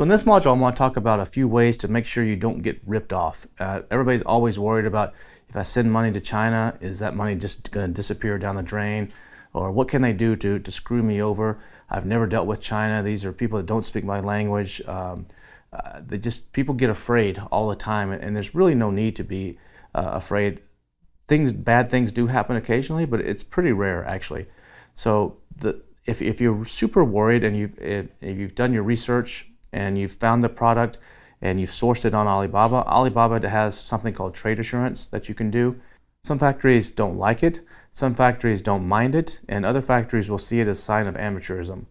So in this module, I want to talk about a few ways to make sure you don't get ripped off. Everybody's always worried about, if I send money to China, is that money just going to disappear down the drain? Or what can they do to screw me over? I've never dealt with China. These are people that don't speak my language. People get afraid all the time, and there's really no need to be afraid. Bad things do happen occasionally, but it's pretty rare actually. So if you're super worried and you've done your research and you've found the product and you've sourced it on Alibaba, Alibaba has something called trade assurance that you can do. Some factories don't like it, some factories don't mind it, and other factories will see it as a sign of amateurism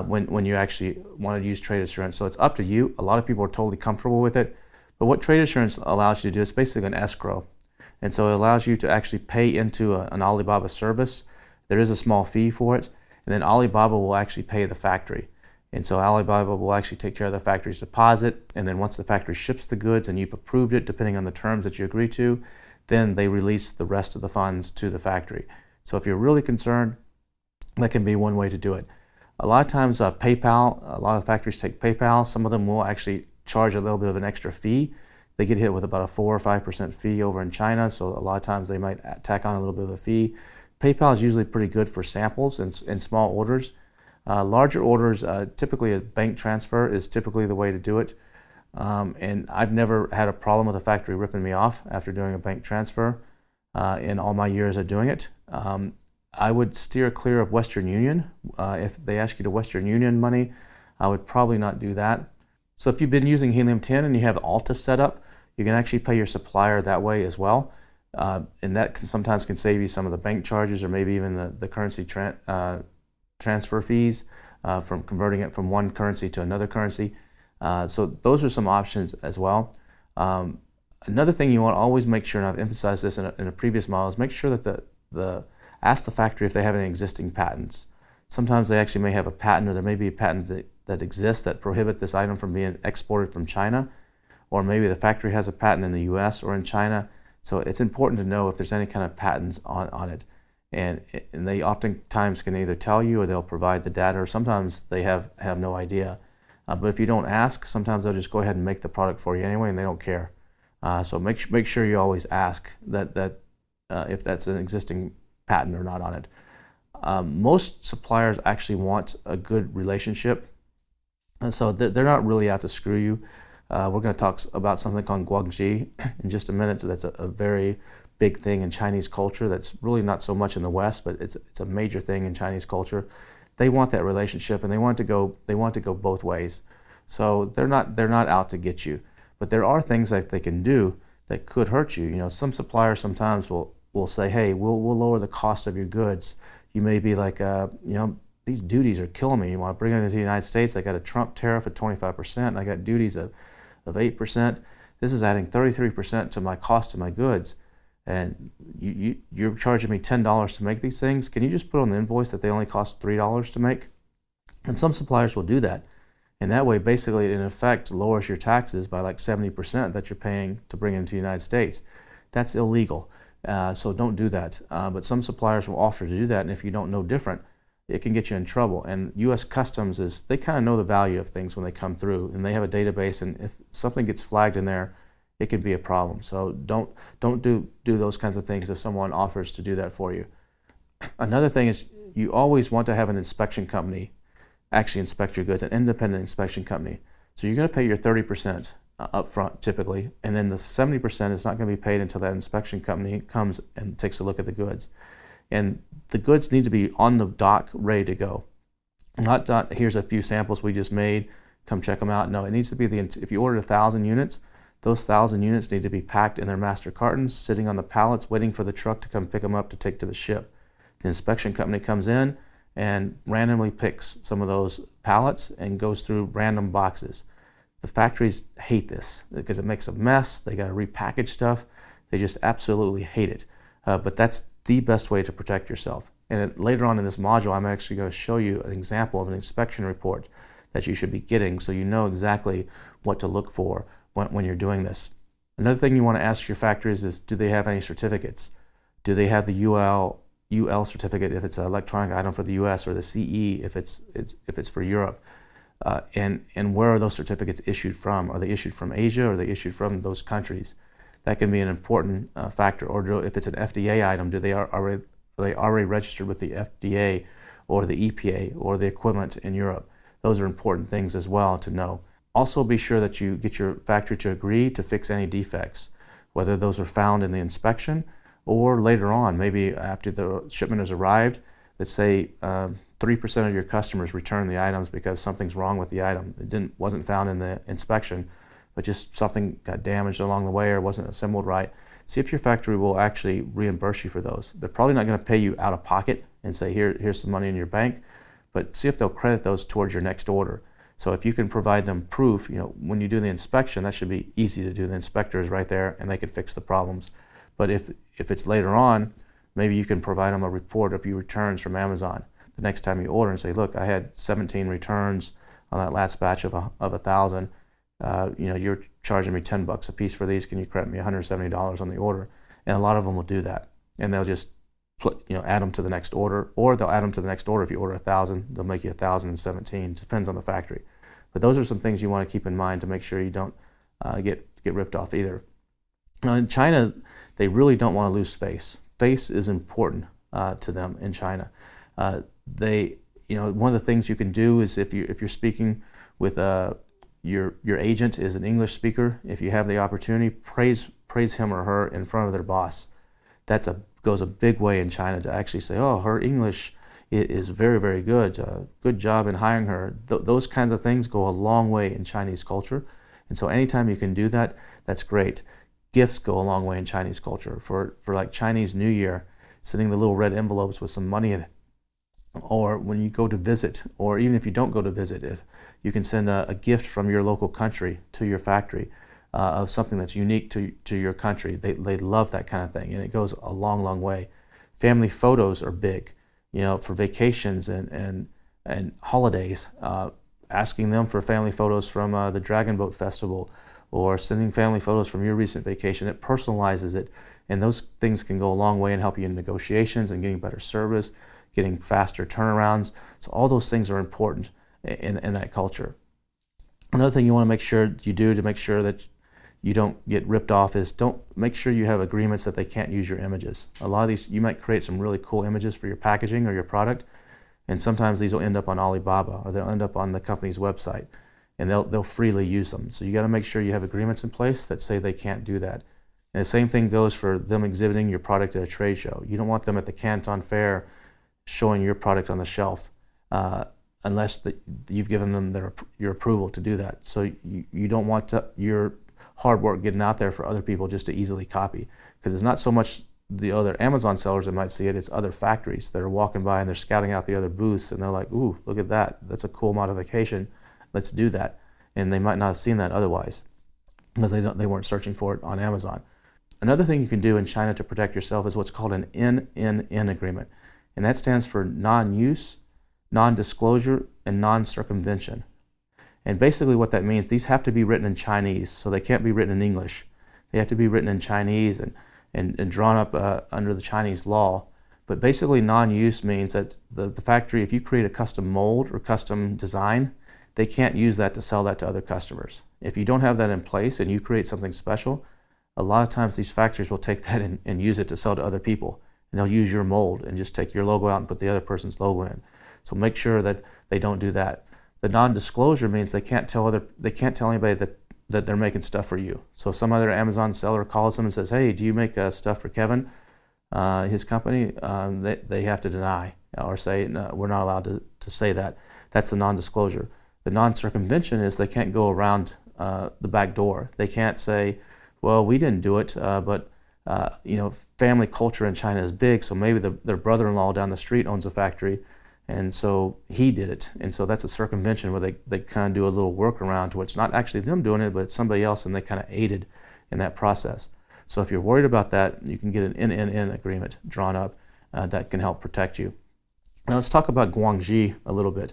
when you actually want to use trade assurance. So it's up to you. A lot of people are totally comfortable with it, but what trade assurance allows you to do is basically an escrow. And so it allows you to actually pay into an Alibaba service. There is a small fee for it, and then Alibaba will actually pay the factory. And so Alibaba will actually take care of the factory's deposit, and then once the factory ships the goods and you've approved it, depending on the terms that you agree to, then they release the rest of the funds to the factory. So if you're really concerned, that can be one way to do it. A lot of times PayPal, a lot of factories take PayPal. Some of them will actually charge a little bit of an extra fee. They get hit with about a 4 or 5% fee over in China, so a lot of times they might tack on a little bit of a fee. PayPal is usually pretty good for samples and small orders. Larger orders, typically a bank transfer is typically the way to do it. And I've never had a problem with a factory ripping me off after doing a bank transfer in all my years of doing it. I would steer clear of Western Union. If they ask you to Western Union money, I would probably not do that. So if you've been using Helium 10 and you have Alta set up, you can actually pay your supplier that way as well. And that sometimes can save you some of the bank charges or maybe even the currency transfer fees from converting it from one currency to another currency. So those are some options as well. Another thing you want to always make sure, and I've emphasized this in a previous model, is make sure that ask the factory if they have any existing patents. Sometimes they actually may have a patent, or there may be a patent that exists that prohibit this item from being exported from China, or maybe the factory has a patent in the US or in China. So it's important to know if there's any kind of patents on it. And they oftentimes can either tell you or they'll provide the data, or sometimes they have no idea. But if you don't ask, sometimes they'll just go ahead and make the product for you anyway, and they don't care. So make sure you always ask that if that's an existing patent or not on it. Most suppliers actually want a good relationship, and so they're not really out to screw you. We're going to talk about something called Guangxi in just a minute. So that's a very big thing in Chinese culture that's really not so much in the West, but it's a major thing in Chinese culture. They want that relationship, and they want to go both ways. So they're not out to get you, but there are things that they can do that could hurt you. You know, some suppliers sometimes will say, hey, we'll lower the cost of your goods. You may be like, these duties are killing me. You want to bring it into the United States? I got a Trump tariff at 25%, and I got duties of 8%. This is adding 33% to my cost of my goods. And you're charging me $10 to make these things. Can you just put on the invoice that they only cost $3 to make? And some suppliers will do that. And that way, basically, in effect, lowers your taxes by like 70% that you're paying to bring it into the United States. That's illegal. So don't do that. But some suppliers will offer to do that. And if you don't know different, it can get you in trouble. And U.S. Customs they kind of know the value of things when they come through. And they have a database. And if something gets flagged in there, it can be a problem. So don't do those kinds of things if someone offers to do that for you. Another thing is you always want to have an inspection company actually inspect your goods, an independent inspection company. So you're going to pay your 30% up front typically, and then the 70% is not going to be paid until that inspection company comes and takes a look at the goods. And the goods need to be on the dock ready to go. Not here's a few samples we just made, come check them out. No, it needs to be if you ordered 1,000 units, those 1,000 units need to be packed in their master cartons, sitting on the pallets, waiting for the truck to come pick them up to take to the ship. The inspection company comes in and randomly picks some of those pallets and goes through random boxes. The factories hate this because it makes a mess. They got to repackage stuff. They just absolutely hate it. But that's the best way to protect yourself. And later on in this module, I'm actually going to show you an example of an inspection report that you should be getting so you know exactly what to look for when you're doing this. Another thing you want to ask your factories is, do they have any certificates? Do they have the UL certificate if it's an electronic item for the US, or the CE if it's for Europe? and where are those certificates issued from? Are they issued from Asia, or are they issued from those countries? That can be an important factor. Or if it's an FDA item, are they already registered with the FDA or the EPA or the equivalent in Europe? Those are important things as well to know. Also, be sure that you get your factory to agree to fix any defects, whether those are found in the inspection or later on, maybe after the shipment has arrived. Let's say 3% of your customers return the items because something's wrong with the item. It wasn't found in the inspection, but just something got damaged along the way or wasn't assembled right. See if your factory will actually reimburse you for those. They're probably not going to pay you out of pocket and say, here's some money in your bank, but see if they'll credit those towards your next order. So if you can provide them proof, when you do the inspection, that should be easy to do. The inspector is right there and they can fix the problems. But if it's later on, maybe you can provide them a report of your returns from Amazon the next time you order and say, look, I had 17 returns on that last batch of 1,000. You're charging me $10 a piece for these. Can you credit me $170 on the order? And a lot of them will do that. And they'll just add them to the next order, or they'll add them to the next order. If you order 1,000, they'll make you 1,017. Depends on the factory. But those are some things you want to keep in mind to make sure you don't get ripped off either. Now in China, they really don't want to lose face. Face is important to them in China. One of the things you can do is if you're speaking with your agent is an English speaker, if you have the opportunity, praise him or her in front of their boss. Goes a big way in China to actually say, oh, her English is very, very good. Good job in hiring her. Those kinds of things go a long way in Chinese culture. And so anytime you can do that, that's great. Gifts go a long way in Chinese culture. For like Chinese New Year, sending the little red envelopes with some money in it. Or when you go to visit, or even if you don't go to visit, if you can send a gift from your local country to your factory, of something that's unique to your country. They love that kind of thing, and it goes a long, long way. Family photos are big, for vacations and holidays. Asking them for family photos from the Dragon Boat Festival, or sending family photos from your recent vacation. It personalizes it, and those things can go a long way and help you in negotiations and getting better service, getting faster turnarounds. So all those things are important in that culture. Another thing you want to make sure you do to make sure that you don't get ripped off is don't make sure you have agreements that they can't use your images. A lot of these, you might create some really cool images for your packaging or your product, and sometimes these will end up on Alibaba, or they'll end up on the company's website, and they'll freely use them. So you got to make sure you have agreements in place that say they can't do that. And the same thing goes for them exhibiting your product at a trade show. You don't want them at the Canton Fair showing your product on the shelf unless you've given them your approval to do that. So you don't want your hard work getting out there for other people just to easily copy, because it's not so much the other Amazon sellers that might see it, it's other factories that are walking by and they're scouting out the other booths and they're like, ooh, look at that, that's a cool modification, let's do that. And they might not have seen that otherwise because they weren't searching for it on Amazon. Another thing you can do in China to protect yourself is what's called an NNN agreement, and that stands for non-use, non-disclosure, and non-circumvention. And basically what that means, these have to be written in Chinese, so they can't be written in English. They have to be written in Chinese and drawn up under the Chinese law. But basically non-use means that the factory, if you create a custom mold or custom design, they can't use that to sell that to other customers. If you don't have that in place and you create something special, a lot of times these factories will take that and use it to sell to other people. And they'll use your mold and just take your logo out and put the other person's logo in. So make sure that they don't do that. The non-disclosure means they can't tell anybody that they're making stuff for you. So if some other Amazon seller calls them and says, hey, do you make stuff for Kevin, his company? They have to deny or say, no, we're not allowed to say that. That's the non-disclosure. The non-circumvention is they can't go around the back door. They can't say, well, we didn't do it, but family culture in China is big, so maybe their brother-in-law down the street owns a factory, and so he did it. And so that's a circumvention where they kind of do a little workaround to where it's not actually them doing it, but it's somebody else, and they kind of aided in that process. So if you're worried about that, you can get an NNN agreement drawn up that can help protect you. Now let's talk about Guangxi a little bit.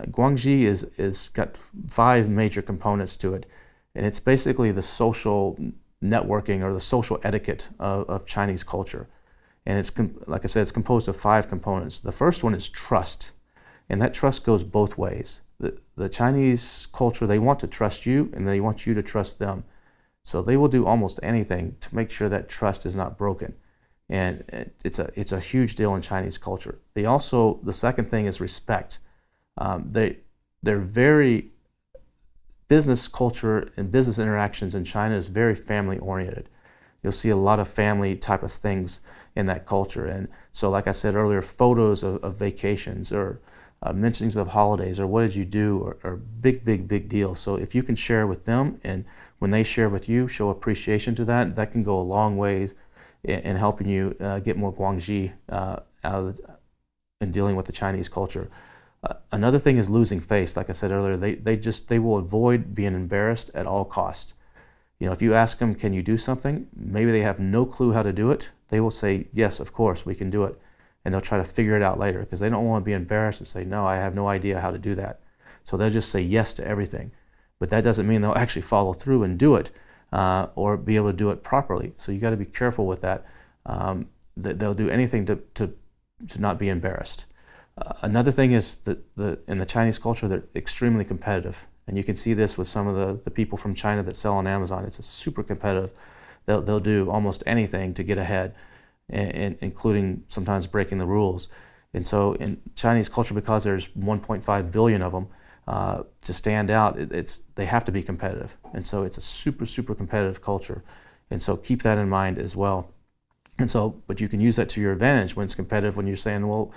Guangxi is got 5 major components to it, and it's basically the social networking or the social etiquette of Chinese culture. And it's, like I said, it's composed of 5 components. The first one is trust, and that trust goes both ways. The the Chinese culture, they want to trust you and they want you to trust them. So they will do almost anything to make sure that trust is not broken. And it's a huge deal in Chinese culture. They also, the second thing is respect. They're very, business culture and business interactions in China is very family oriented. You'll see a lot of family type of things in that culture. And so, like I said earlier, photos of vacations or mentionings of holidays or what did you do are big deal. So if you can share with them, and when they share with you, show appreciation to that, that can go a long ways in helping you get more Guangxi in dealing with the Chinese culture. Another thing is losing face. Like I said earlier, they will avoid being embarrassed at all costs. You know, if you ask them, can you do something? Maybe they have no clue how to do it. They will say, yes, of course, we can do it. And they'll try to figure it out later because they don't want to be embarrassed and say, no, I have no idea how to do that. So they'll just say yes to everything. But that doesn't mean they'll actually follow through and do it or be able to do it properly. So you got to be careful with that. They'll do anything to not be embarrassed. Another thing is that in the Chinese culture, they're extremely competitive. And you can see this with some of the people from China that sell on Amazon. It's super competitive. They'll do almost anything to get ahead, and including sometimes breaking the rules. And so in Chinese culture, because there's 1.5 billion of them, to stand out, they have to be competitive. And so it's a super competitive culture. And so keep that in mind as well. And so, but you can use that to your advantage when it's competitive, when you're saying, well,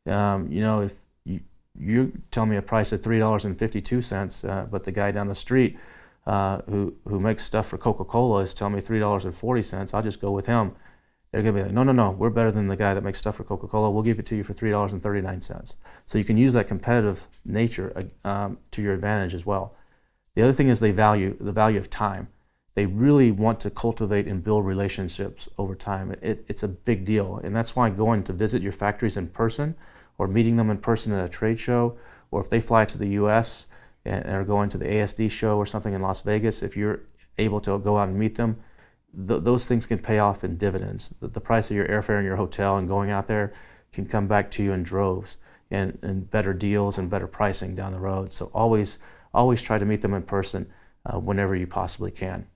you know, if you tell me a price of $3.52, but the guy down the street who makes stuff for Coca-Cola is telling me $3.40, I'll just go with him. They're going to be like, no, we're better than the guy that makes stuff for Coca-Cola. We'll give it to you for $3.39. So you can use that competitive nature to your advantage as well. The other thing is the value of time. They really want to cultivate and build relationships over time. It's a big deal, and that's why going to visit your factories in person or meeting them in person at a trade show, or if they fly to the U.S. and are going to the ASD show or something in Las Vegas, if you're able to go out and meet them, those things can pay off in dividends. The price of your airfare and your hotel and going out there can come back to you in droves and better deals and better pricing down the road. So always try to meet them in person whenever you possibly can.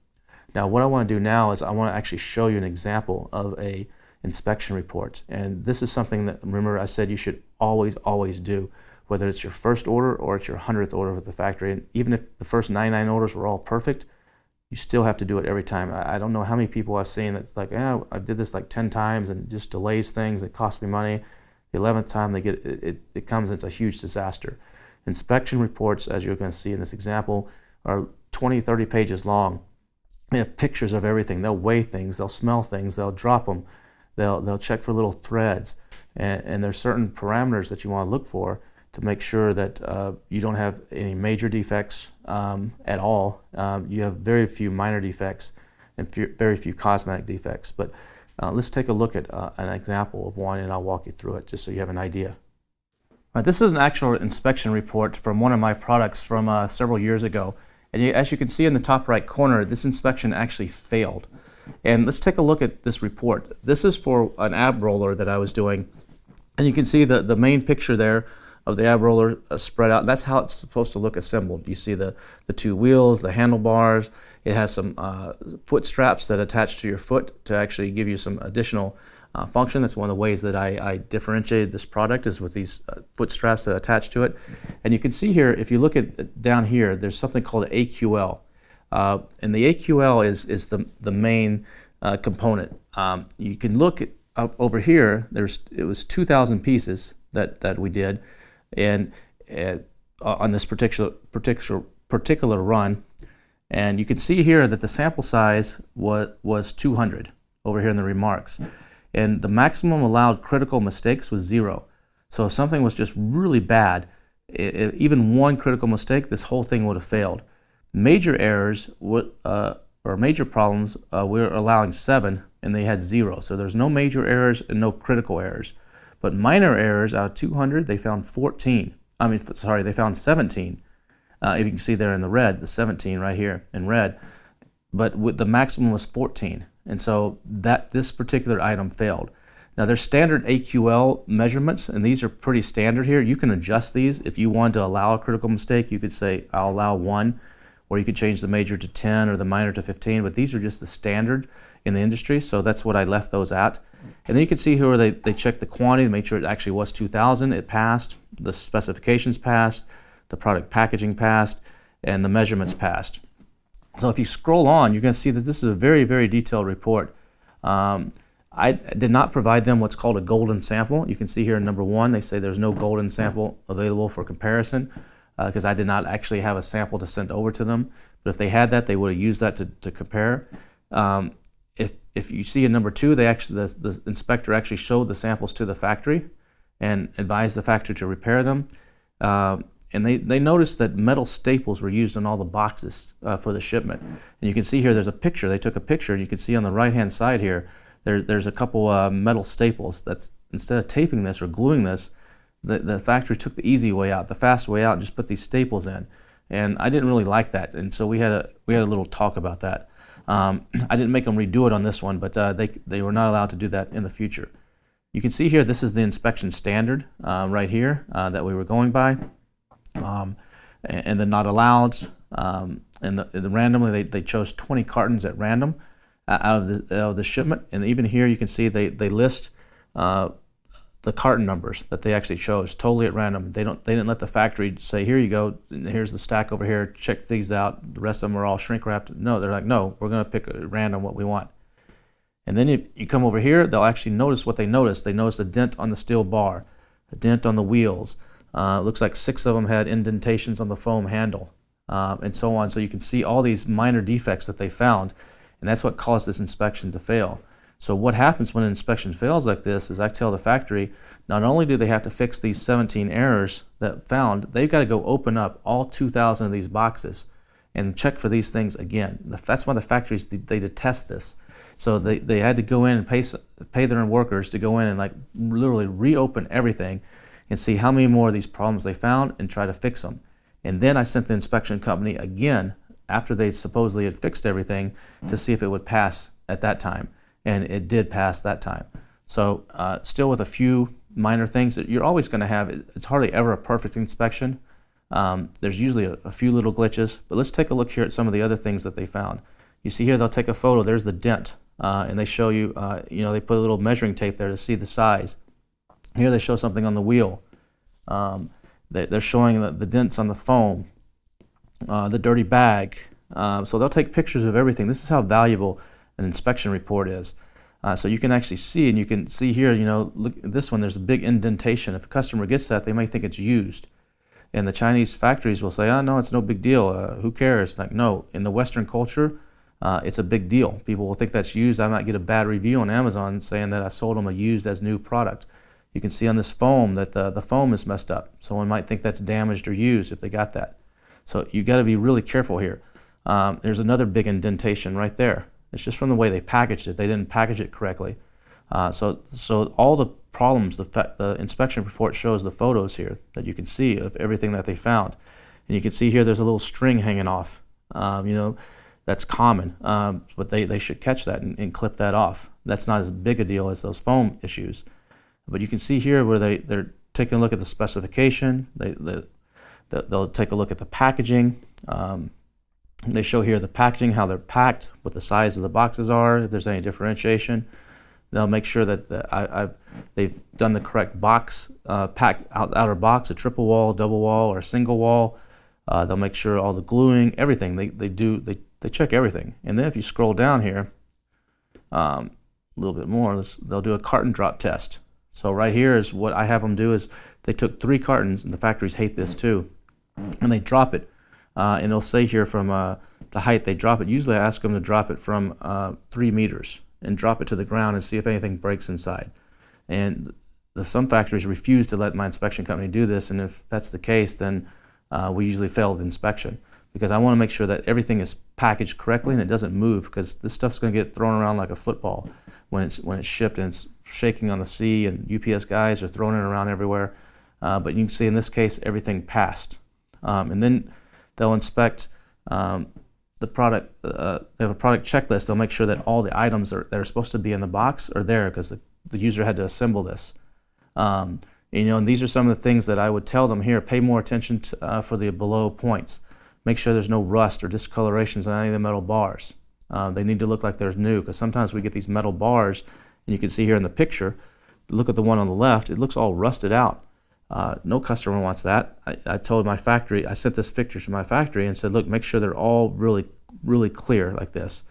Now, what I want to do now is I want to actually show you an example of a inspection report. And this is something that, remember, I said you should always do, whether it's your first order or it's your 100th order with the factory. And even if the first 99 orders were all perfect, you still have to do it every time. I don't know how many people I've seen that's like, I did this like 10 times and it just delays things. It costs me money. The 11th time they get it comes, it's a huge disaster. Inspection reports, as you're going to see in this example, are 20, 30 pages long. They have pictures of everything. They'll weigh things, they'll smell things, they'll drop them, they'll check for little threads, and there's certain parameters that you want to look for to make sure that you don't have any major defects at all. You have very few minor defects and very few cosmetic defects. But let's take a look at an example of one, and I'll walk you through it just so you have an idea. All right, this is an actual inspection report from one of my products from several years ago. And as you can see in the top right corner, this inspection actually failed. And let's take a look at this report. This is for an ab roller that I was doing. And you can see the main picture there of the ab roller spread out. That's how it's supposed to look assembled. You see the two wheels, the handlebars. It has some foot straps that attach to your foot to actually give you some additional function. That's one of the ways that I differentiated this product, is with these foot straps that attach to it. And you can see here, if you look at down here, there's something called AQL. And the AQL is the main component. You can look up over here. It was 2,000 pieces that we did, and on this particular run. And you can see here that the sample size was 200 over here in the remarks. And the maximum allowed critical mistakes was 0. So if something was just really bad, even one critical mistake, this whole thing would have failed. Major errors or major problems, we're allowing 7, and they had 0. So there's no major errors and no critical errors. But minor errors, out of 200, they found 14. They found 17. If you can see there in the red, the 17 right here in red. But the maximum was 14. And so this particular item failed. Now there's standard AQL measurements, and these are pretty standard here. You can adjust these. If you want to allow a critical mistake, you could say, I'll allow 1, or you could change the major to 10 or the minor to 15, but these are just the standard in the industry, so that's what I left those at. And then you can see here where they check the quantity to make sure it actually was 2,000, it passed, the specifications passed, the product packaging passed, and the measurements passed. So if you scroll on, you're going to see that this is a very, very detailed report. I did not provide them what's called a golden sample. You can see here in number 1, they say there's no golden sample available for comparison because I did not actually have a sample to send over to them. But if they had that, they would have used that to compare. If you see in number 2, the inspector actually showed the samples to the factory and advised the factory to repair them. And they noticed that metal staples were used on all the boxes for the shipment. And you can see here there's a picture. They took a picture, and you can see on the right-hand side here, there's a couple metal staples. That's, instead of taping this or gluing this, the factory took the easy way out, the fast way out, and just put these staples in. And I didn't really like that, and so we had a little talk about that. I didn't make them redo it on this one, but they were not allowed to do that in the future. You can see here, this is the inspection standard right here that we were going by, and the not alloweds. And randomly, they chose 20 cartons at random out of the shipment. And even here, you can see they list the carton numbers that they actually chose totally at random. They didn't let the factory say, here you go, here's the stack over here, check these out, the rest of them are all shrink wrapped. No, they're like, no, we're going to pick at random what we want. And then you come over here, they'll actually notice what they noticed. They noticed a dent on the steel bar, a dent on the wheels. Looks like 6 of them had indentations on the foam handle, and so on. So you can see all these minor defects that they found, and that's what caused this inspection to fail. So what happens when an inspection fails like this is I tell the factory, not only do they have to fix these 17 errors that found, they've got to go open up all 2,000 of these boxes and check for these things again. That's why the factories, they detest this. So they had to go in and pay their workers to go in and like literally reopen everything and see how many more of these problems they found and try to fix them. And then I sent the inspection company again after they supposedly had fixed everything to see if it would pass at that time. And it did pass that time. So still with a few minor things that you're always going to have. It's hardly ever a perfect inspection. There's usually a few little glitches. But let's take a look here at some of the other things that they found. You see here they'll take a photo. There's the dent. And they show you, they put a little measuring tape there to see the size. Here they show something on the wheel. They're showing the dents on the foam, the dirty bag. So they'll take pictures of everything. This is how valuable an inspection report is. So you can actually see, and you can see here, look at this one, there's a big indentation. If a customer gets that, they might think it's used. And the Chinese factories will say, oh, no, it's no big deal. Who cares? Like, no, in the Western culture, it's a big deal. People will think that's used. I might get a bad review on Amazon saying that I sold them a used as new product. You can see on this foam that the foam is messed up. Someone might think that's damaged or used if they got that. So you got to be really careful here. There's another big indentation right there. It's just from the way they packaged it. They didn't package it correctly. So all the problems, the inspection report shows the photos here that you can see of everything that they found. And you can see here there's a little string hanging off. That's common, but they should catch that and clip that off. That's not as big a deal as those foam issues. But you can see here where they're taking a look at the specification. They'll take a look at the packaging. They show here the packaging, how they're packed, what the size of the boxes are, if there's any differentiation. They'll make sure that they've done the correct box, outer box, a triple wall, double wall, or a single wall. They'll make sure all the gluing, everything, they check everything. And then if you scroll down here, a little bit more, they'll do a carton drop test. So right here is what I have them do is they took 3 cartons, and the factories hate this too, and they drop it. And it'll say here from the height they drop it. Usually I ask them to drop it from 3 meters and drop it to the ground and see if anything breaks inside. And some factories refuse to let my inspection company do this, and if that's the case, then we usually fail the inspection, because I want to make sure that everything is packaged correctly and it doesn't move, because this stuff's going to get thrown around like a football when it's shipped and it's shaking on the sea, and UPS guys are throwing it around everywhere. But you can see in this case everything passed. And then they'll inspect the product. They have a product checklist. They'll make sure that all the items that are supposed to be in the box are there, because the user had to assemble this. You know, and these are some of the things that I would tell them here. Pay more attention to, for the below points. Make sure there's no rust or discolorations on any of the metal bars. They need to look like they're new, because sometimes we get these metal bars, and you can see here in the picture, look at the one on the left, it looks all rusted out. No customer wants that. I told my factory, I sent this picture to my factory and said, look, make sure they're all really clear like this.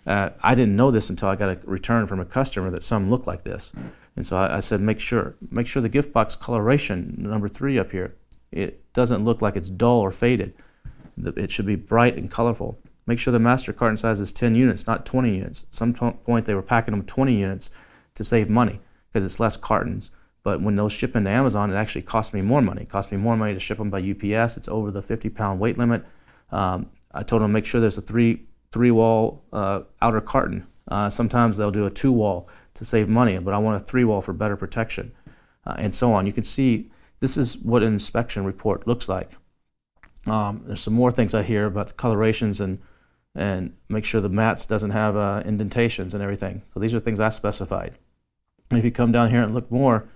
I didn't know this until I got a return from a customer that some look like this. And so I said, make sure the gift box coloration, number 3 up here, it doesn't look like it's dull or faded. It should be bright and colorful. Make sure the master carton size is 10 units, not 20 units. At some point they were packing them 20 units to save money because it's less cartons. But when those ship into Amazon, it actually cost me more money. It cost me more money to ship them by UPS. It's over the 50-pound weight limit. I told them to make sure there's a three-wall outer carton. Sometimes they'll do a 2-wall to save money, but I want a 3-wall for better protection, and so on. You can see this is what an inspection report looks like. There's some more things I hear about the colorations and make sure the mats doesn't have indentations and everything. So these are things I specified. And if you come down here and look more,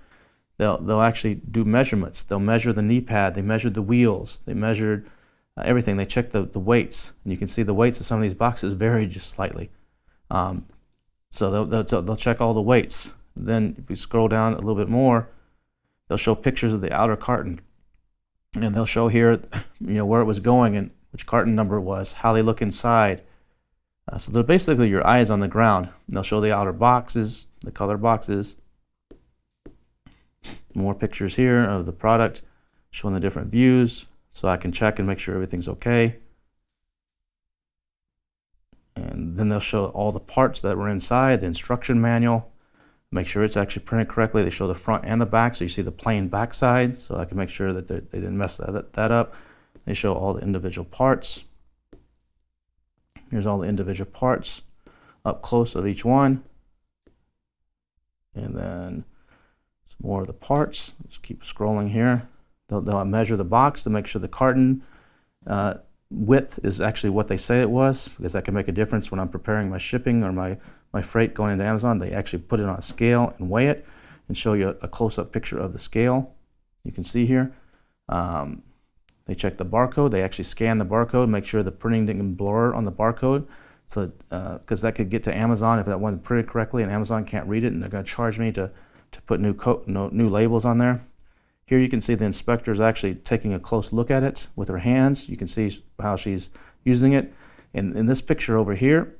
they'll actually do measurements. They'll measure the knee pad. They measured the wheels. They measured everything. They checked the weights, and you can see the weights of some of these boxes vary just slightly. So they'll check all the weights. Then if we scroll down a little bit more, they'll show pictures of the outer carton, and they'll show here, you know, where it was going and which carton number it was, how they look inside. So they're basically your eyes on the ground. And they'll show the outer boxes, the color boxes. More pictures here of the product, showing the different views, so I can check and make sure everything's okay. And then they'll show all the parts that were inside, the instruction manual, make sure it's actually printed correctly. They show the front and the back, so you see the plain back side, so I can make sure that they didn't mess that up. They show all the individual parts. Here's all the individual parts up close of each one. And then some more of the parts. Let's keep scrolling here. They'll measure the box to make sure the carton width is actually what they say it was, because that can make a difference when I'm preparing my shipping or my freight going into Amazon. They actually put it on a scale and weigh it and show you a close-up picture of the scale. You can see here. They check the barcode. They actually scan the barcode, make sure the printing didn't blur on the barcode, so because that could get to Amazon if that wasn't printed correctly, and Amazon can't read it, and they're going to charge me to put new labels on there. Here you can see the inspector is actually taking a close look at it with her hands. You can see how she's using it. And in this picture over here,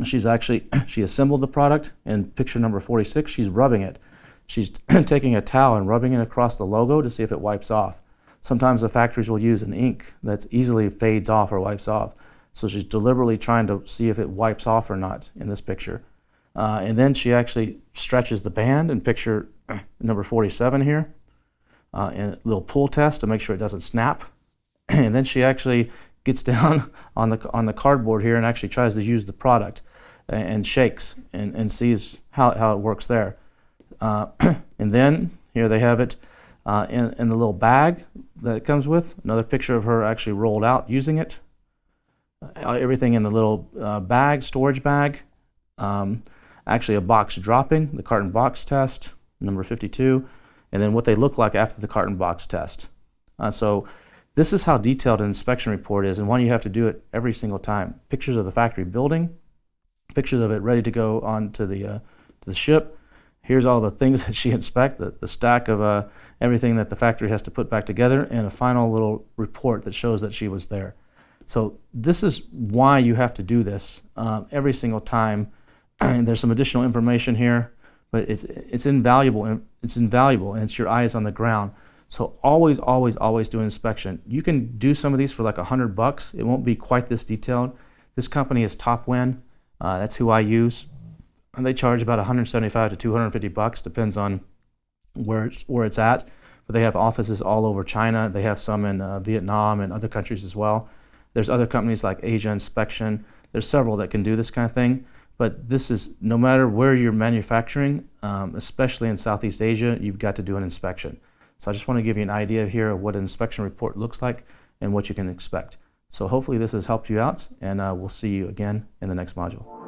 she assembled the product. In picture number 46, she's rubbing it. She's taking a towel and rubbing it across the logo to see if it wipes off. Sometimes the factories will use an ink that easily fades off or wipes off. So she's deliberately trying to see if it wipes off or not in this picture. And then she actually stretches the band in picture number 47 here. And a little pull test to make sure it doesn't snap. And then she actually gets down on the cardboard here and actually tries to use the product and shakes and sees how it works there. And then here they have it in the little bag that it comes with. Another picture of her actually rolled out using it. Everything in the little bag, storage bag. Actually a box dropping, the carton box test, number 52. And then what they look like after the carton box test. So this is how detailed an inspection report is, and why you have to do it every single time. Pictures of the factory building, pictures of it ready to go on to the ship. Here's all the things that she inspected, the stack of everything that the factory has to put back together, and a final little report that shows that she was there. So this is why you have to do this every single time. And there's some additional information here, but it's invaluable, and it's your eyes on the ground. So always do an inspection. You can do some of these for like $100. It won't be quite this detailed. This company is Topwin. That's who I use, and they charge about $175 to $250, depends on where it's at. But they have offices all over China. They have some in Vietnam and other countries as well. There's other companies like Asia Inspection. There's several that can do this kind of thing. But this is, no matter where you're manufacturing, especially in Southeast Asia, you've got to do an inspection. So I just want to give you an idea here of what an inspection report looks like and what you can expect. So hopefully this has helped you out, and we'll see you again in the next module.